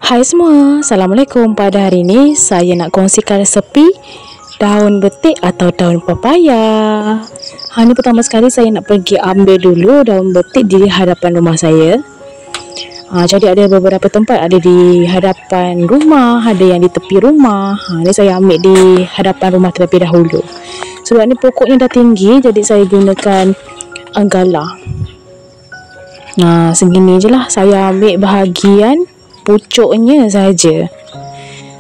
Hai semua, Assalamualaikum. Pada hari ini saya nak kongsikan resepi daun betik atau daun papaya. Ini pertama sekali saya nak pergi ambil dulu daun betik di hadapan rumah saya. Jadi ada beberapa tempat, ada di hadapan rumah, ada yang di tepi rumah. Ini saya ambil di hadapan rumah terlebih dahulu. Sebab ni pokoknya dah tinggi, jadi saya gunakan galah. Segini je lah. Saya ambil bahagian pucuknya saja.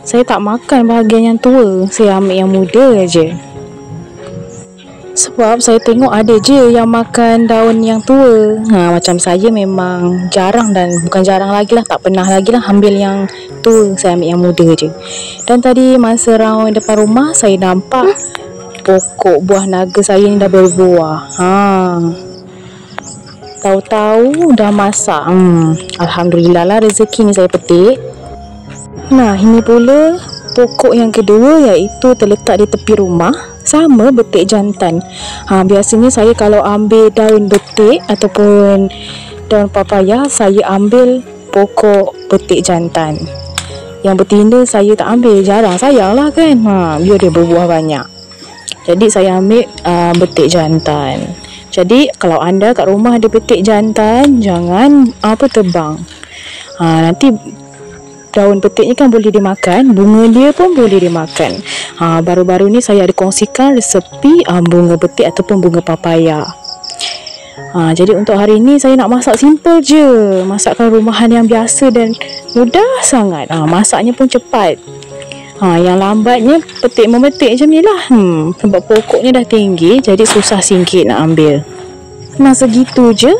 Saya tak makan bahagian yang tua, saya ambil yang muda aja. Sebab saya tengok ada je yang makan daun yang tua. Macam saya memang jarang, dan bukan jarang lagi lah, tak pernah lagi lah ambil yang tua. Saya ambil yang muda je. Dan tadi masa round depan rumah, saya nampak pokok buah naga saya ni dah berbuah. Tahu-tahu dah masak. Alhamdulillah lah, rezeki ni saya petik. Ini pula pokok yang kedua, iaitu terletak di tepi rumah. Sama betik jantan. Biasanya saya kalau ambil daun betik ataupun daun papaya, saya ambil pokok betik jantan. Yang betina saya tak ambil, jarang, sayang lah kan. Biar dia berbuah banyak. Jadi saya ambil betik jantan. Jadi kalau anda kat rumah ada betik jantan, jangan tebang. Nanti daun betiknya kan boleh dimakan, bunga dia pun boleh dimakan. Baru-baru ni saya ada kongsikan resepi bunga betik ataupun bunga papaya. Jadi untuk hari ni saya nak masak simple je, masakan rumahan yang biasa dan mudah sangat. Masaknya pun cepat. Yang lambatnya memetik macam ni lah. Sebab pokoknya dah tinggi, jadi susah sikit nak ambil. Segitu je.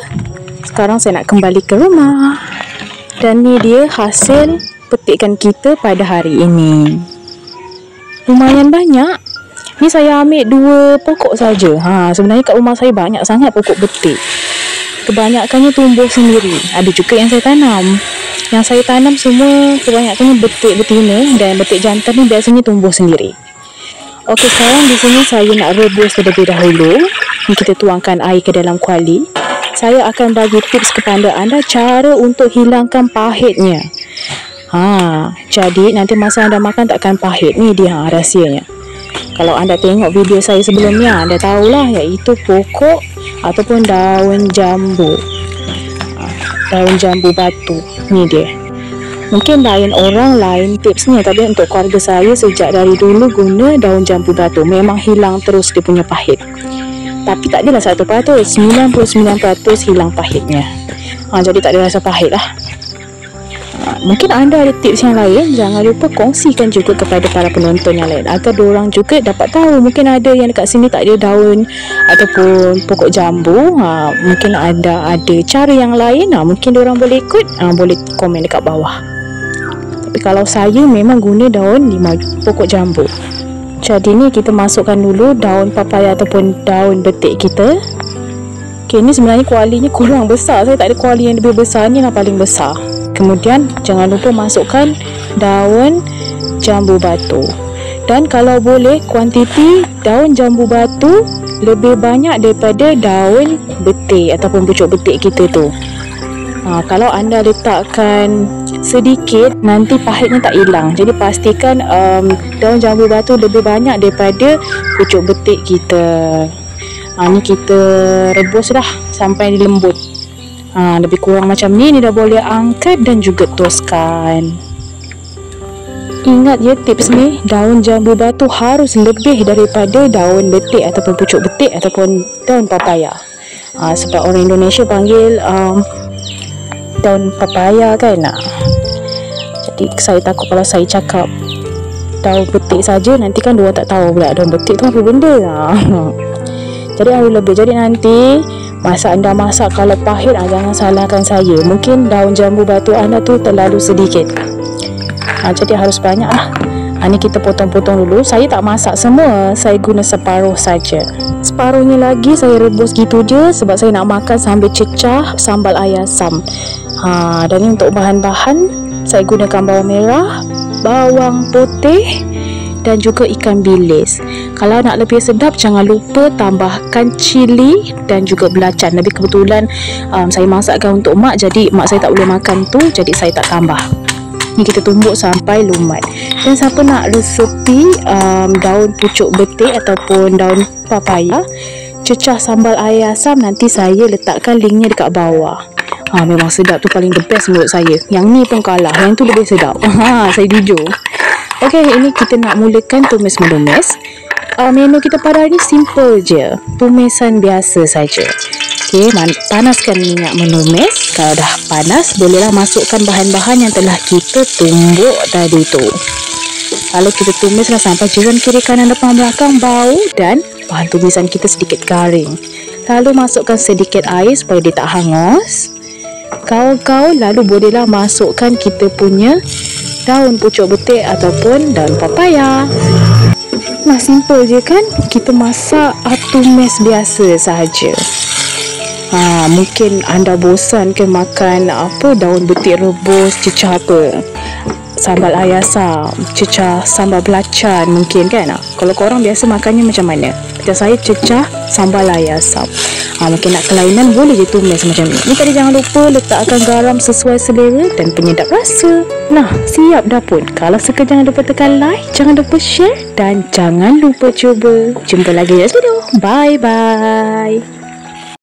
Sekarang saya nak kembali ke rumah. Dan ni dia hasil petikan kita pada hari ini. Lumayan banyak. Ni saya ambil 2 pokok saja. Sebenarnya kat rumah saya banyak sangat pokok betik. Kebanyakannya tumbuh sendiri. Ada juga yang saya tanam. Yang saya tanam semua kebanyakannya betik betina, dan betik jantan ni biasanya tumbuh sendiri. Okey, sekarang di sini saya nak rebus terlebih dahulu. Kita tuangkan air ke dalam kuali. Saya akan bagi tips kepada anda cara untuk hilangkan pahitnya. Jadi nanti masa anda makan takkan pahit. Ni dia rahsianya. Kalau anda tengok video saya sebelumnya, anda tahulah, iaitu pokok ataupun daun jambu. Daun jambu batu. Ni dia. Mungkin lain orang lain tipsnya, tapi untuk keluarga saya sejak dari dulu guna daun jambu batu. Memang hilang terus dia punya pahit. Tapi tak adalah 100%, 99% hilang pahitnya. Jadi tak ada rasa pahit lah. Mungkin anda ada tips yang lain, jangan lupa kongsikan juga kepada para penonton yang lain, agar diorang juga dapat tahu. Mungkin ada yang dekat sini tak ada daun ataupun pokok jambu. Mungkin ada cara yang lain. Mungkin diorang boleh ikut, boleh komen dekat bawah. Tapi kalau saya memang guna daun pokok jambu. Jadi ni kita masukkan dulu daun papaya ataupun daun betik kita. Okay, ni sebenarnya kualinya kurang besar. Saya tak ada kuali yang lebih besar, ni lah paling besar. Kemudian jangan lupa masukkan daun jambu batu. Dan kalau boleh, kuantiti daun jambu batu lebih banyak daripada daun betik ataupun pucuk betik kita tu. Kalau anda letakkan sedikit, nanti pahitnya tak hilang. Jadi pastikan daun jambu batu lebih banyak daripada pucuk betik kita. Ni kita rebus dah sampai lembut. Lebih kurang macam ni dah boleh angkat dan juga toskan. Ingat ya tips ni, daun jambu batu harus lebih daripada daun betik ataupun pucuk betik ataupun daun papaya. Sebab orang Indonesia panggil daun papaya kan. Jadi saya takut kalau saya cakap daun betik saja, nanti kan diorang tak tahu pula daun betik tu apa benda. Jadi harus lebih. Jadi nanti masa anda masak, kalau pahit, jangan salahkan saya. Mungkin daun jambu batu anda tu terlalu sedikit. Jadi harus banyak lah. Ni kita potong-potong dulu. Saya tak masak semua, saya guna separuh saja. Separuhnya lagi saya rebus gitu je, sebab saya nak makan sambil cecah sambal ayam asam. Dan ni untuk bahan-bahan, saya gunakan bawang merah, bawang putih dan juga ikan bilis. Kalau nak lebih sedap, jangan lupa tambahkan cili dan juga belacan. Tapi kebetulan saya masakkan untuk mak, jadi mak saya tak boleh makan tu, jadi saya tak tambah. Ni kita tumbuk sampai lumat. Dan siapa nak resepi daun pucuk betik ataupun daun papaya cecah sambal air asam, nanti saya letakkan linknya dekat bawah. Memang sedap tu, paling the best menurut saya. Yang ni pun kalah, yang tu lebih sedap. Saya jujur. Okey, ini kita nak mulakan tumis menumis. Menu kita pada hari ni simple je, tumisan biasa saja. Okey, panaskan minyak menumis. Kalau dah panas, bolehlah masukkan bahan-bahan yang telah kita tumbuk tadi tu. Lalu kita tumislah sampai jiran kiri kanan depan belakang bau dan bahan tumisan kita sedikit garing. Lalu masukkan sedikit air supaya dia tak hangus. Gaul-gaul, lalu bolehlah masukkan kita punya daun pucuk betik ataupun daun papaya. Nah, simple je kan? Kita masak tumis biasa sahaja. Mungkin anda bosan ke makan daun betik rebus, cecah sambal air asam, cecah sambal belacan mungkin kan. Kalau korang biasa makannya macam mana? Macam saya cecah sambal air asam. Mungkin nak kelainan, boleh je tumis macam ni. Ni tadi jangan lupa letakkan garam sesuai selera dan penyedap rasa. Nah, siap dah pun. Kalau suka jangan lupa tekan like, jangan lupa share dan jangan lupa cuba. Jumpa lagi next video. Bye bye.